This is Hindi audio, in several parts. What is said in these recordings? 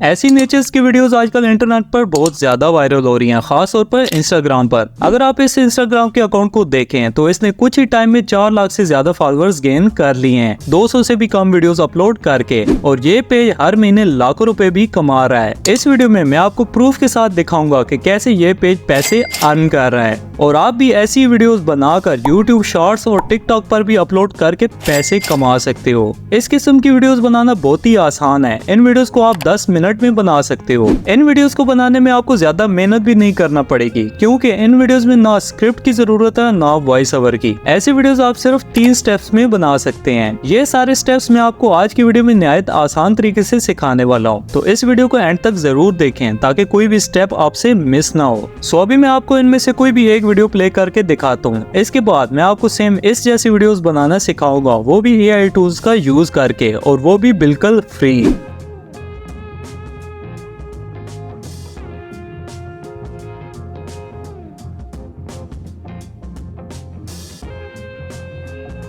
ऐसी नेचर्स की वीडियोस आजकल इंटरनेट पर बहुत ज्यादा वायरल हो रही हैं, खास तौर पर इंस्टाग्राम पर। अगर आप इस इंस्टाग्राम के अकाउंट को देखें तो इसने कुछ ही टाइम में 4 लाख से ज्यादा फॉलोअर्स गेन कर लिए हैं, 200 से भी कम वीडियोस अपलोड करके, और ये पेज हर महीने लाखों रुपए भी कमा रहा है। इस वीडियो में मैं आपको प्रूफ के साथ दिखाऊंगा कि कैसे ये पेज पैसे अर्न कर रहा है, और आप भी ऐसी वीडियोस बनाकर यूट्यूब शॉर्ट्स और टिकटॉक पर भी अपलोड करके पैसे कमा सकते हो। इस किस्म की वीडियोस बनाना बहुत ही आसान है। इन वीडियोस को आप 10 मिनट में बना सकते हो। इन वीडियोस को बनाने में आपको ज्यादा मेहनत भी नहीं करना पड़ेगी, क्योंकि इन वीडियोस में ना स्क्रिप्ट की जरूरत है ना वॉइस ओवर की। ऐसी वीडियोस आप सिर्फ 3 स्टेप्स में बना सकते हैं। ये सारे स्टेप्स मैं आपको आज की वीडियो में निहायत आसान तरीके से सिखाने वाला हूँ, तो इस वीडियो को एंड तक जरूर देखें ताकि कोई भी स्टेप आपसे मिस ना हो। सो अभी मैं आपको इनमें से कोई भी एक वीडियो प्ले करके दिखाता हूँ। इसके बाद मैं आपको सेम इस जैसी वीडियोस बनाना सिखाऊंगा, वो भी AI टूल्स का यूज करके, और वो भी बिल्कुल फ्री।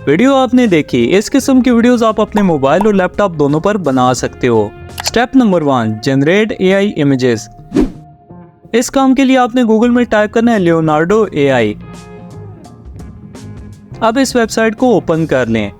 वीडियो आपने देखी। इस किस्म की वीडियोस आप अपने मोबाइल और लैपटॉप दोनों पर बना सकते हो। Step number 1, generate AI images. इस काम के लिए आपने गूगल में टाइप करना है लियोनार्डो AI। अब इस वेबसाइट को ओपन कर लें।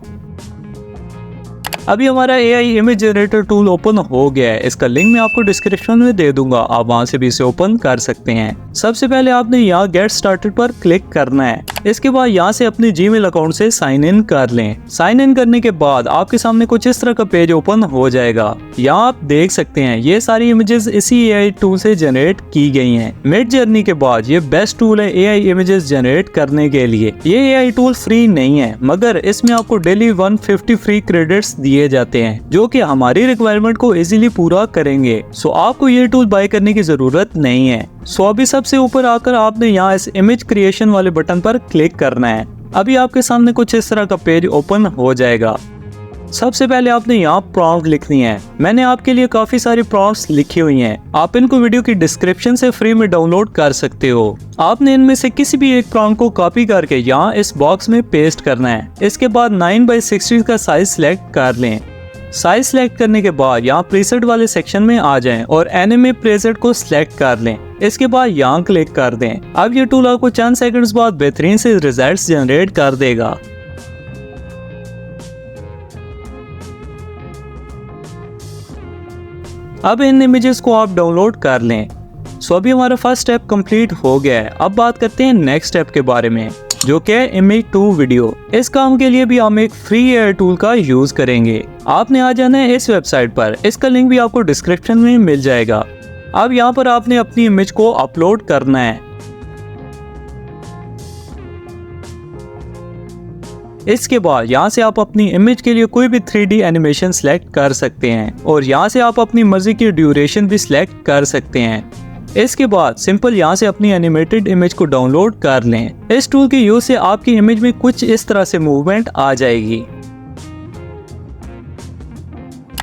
अभी हमारा AI image generator tool open हो गया है। इसका लिंक मैं आपको डिस्क्रिप्शन में दे दूंगा, आप वहां से भी इसे ओपन कर सकते हैं। सबसे पहले आपने यहाँ गेट स्टार्टेड पर क्लिक करना है। इसके बाद यहाँ से अपने जीमेल अकाउंट से साइन इन कर लें। साइन इन करने के बाद आपके सामने कुछ इस तरह का पेज ओपन हो जाएगा। यहाँ आप देख सकते हैं ये सारी इमेजेस इसी AI टूल से जनरेट की गई हैं। मिड जर्नी के बाद ये बेस्ट टूल है AI इमेजेस जनरेट करने के लिए। ये AI टूल फ्री नहीं है, मगर इसमें आपको डेली 150 फ्री क्रेडिट्स दिए जाते हैं, जो कि हमारी रिक्वायरमेंट को इजीली पूरा करेंगे। सो आपको ये टूल बाय करने की जरूरत नहीं है। सो अभी सबसे ऊपर आकर आपने यहाँ इस इमेज क्रिएशन वाले बटन पर क्लिक करना है। अभी आपके सामने कुछ इस तरह का पेज ओपन हो जाएगा। सबसे पहले आपने यहाँ प्रॉम्प्ट लिखनी है। मैंने आपके लिए काफी सारी प्रॉम्प्ट्स लिखी हुई हैं। आप इनको वीडियो की डिस्क्रिप्शन से फ्री में डाउनलोड कर सकते हो। आपने इनमें से किसी भी एक प्रॉम्प्ट को कॉपी करके यहाँ इस बॉक्स में पेस्ट करना है। इसके बाद 9x60 का साइज सिलेक्ट कर लें। साइज सिलेक्ट करने के बाद यहाँ प्रीसेट वाले सेक्शन में आ जाएं और एनिमे प्रीसेट को सिलेक्ट कर लें। इसके बाद यहाँ क्लिक कर दें। अब ये टूल आपको चंद सेकंड्स बाद बेहतरीन से रिजल्ट्स जनरेट कर देगा। अब इन इमेजेस को आप डाउनलोड कर लें। सो अभी हमारा फर्स्ट स्टेप कंप्लीट हो गया है। अब बात करते हैं नेक्स्ट स्टेप के बारे में, जो कि है इमेज 2 वीडियो। इस काम के लिए भी हम एक फ्री AI टूल का यूज करेंगे। आपने आ जाना है इस वेबसाइट पर। इसका लिंक भी आपको डिस्क्रिप्शन में मिल जाएगा। अब यहाँ पर आपने अपनी इमेज को अपलोड करना है। इसके बाद यहाँ से आप अपनी इमेज के लिए कोई भी 3D एनिमेशन सिलेक्ट कर सकते हैं, और यहाँ से आप अपनी मर्जी की ड्यूरेशन भी सिलेक्ट कर सकते हैं। इसके बाद सिंपल यहाँ से अपनी एनिमेटेड इमेज को डाउनलोड कर लें। इस टूल के यूज से आपकी इमेज में कुछ इस तरह से मूवमेंट आ जाएगी।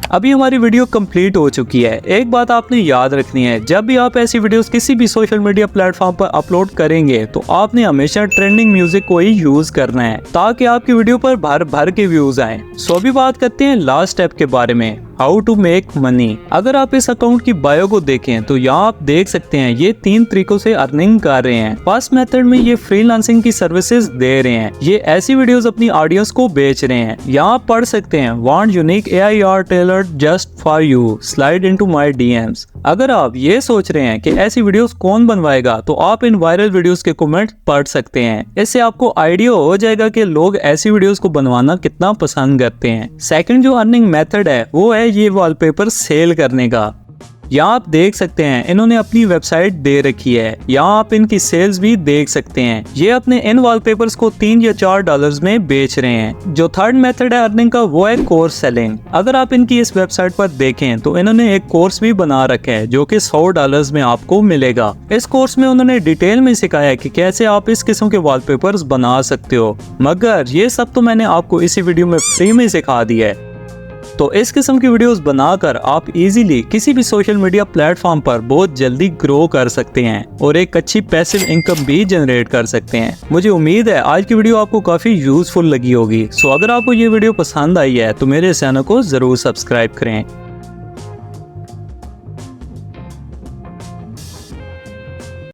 अभी हमारी वीडियो कंप्लीट हो चुकी है। एक बात आपने याद रखनी है, जब भी आप ऐसी वीडियोस किसी भी सोशल मीडिया प्लेटफॉर्म पर अपलोड करेंगे तो आपने हमेशा ट्रेंडिंग म्यूजिक को ही यूज करना है, ताकि आपकी वीडियो पर भर भर के व्यूज आए। सो अभी बात करते हैं लास्ट स्टेप के बारे में, हाउ टू मेक मनी। अगर आप इस अकाउंट की बायो को देखें तो यहाँ आप देख सकते हैं ये 3 तरीकों से अर्निंग कर रहे हैं। फर्स्ट मेथड में ये फ्रीलांसिंग की सर्विसेज दे रहे हैं। ये ऐसी वीडियोस अपनी ऑडियंस को बेच रहे हैं। यहाँ आप पढ़ सकते हैं, want unique AI are tailored just for you, slide into my DMs। अगर आप ये सोच रहे हैं कि ऐसी वीडियोस कौन बनवाएगा, तो आप इन वायरल वीडियोस के कमेंट पढ़ सकते हैं। इससे आपको आइडिया हो जाएगा कि लोग ऐसी वीडियोस को बनवाना कितना पसंद करते हैं। सेकंड जो अर्निंग मेथड है वो है ये वॉलपेपर सेल करने का। यहाँ आप देख सकते हैं इन्होंने अपनी वेबसाइट दे रखी है। यहाँ आप इनकी सेल्स भी देख सकते हैं। ये अपने इन वॉलपेपर्स को $3 या $4 में बेच रहे हैं। जो थर्ड मेथड है अर्निंग का वो है कोर्स सेलिंग। अगर आप इनकी इस वेबसाइट पर देखें तो इन्होंने एक कोर्स भी बना रखा है जो कि $100 में आपको मिलेगा। इस कोर्स में उन्होंने डिटेल में सिखाया है कि कैसे आप इस किस्म के वॉलपेपर्स बना सकते हो, मगर ये सब तो मैंने आपको इसी वीडियो में फ्री में सिखा दिया है। तो इस किस्म की वीडियोस बनाकर आप इजीली किसी भी सोशल मीडिया प्लेटफॉर्म पर बहुत जल्दी ग्रो कर सकते हैं और एक अच्छी पैसिव इनकम भी जनरेट कर सकते हैं। मुझे उम्मीद है आज की वीडियो आपको काफी यूजफुल लगी होगी। सो अगर आपको ये वीडियो पसंद आई है तो मेरे चैनल को जरूर सब्सक्राइब करें।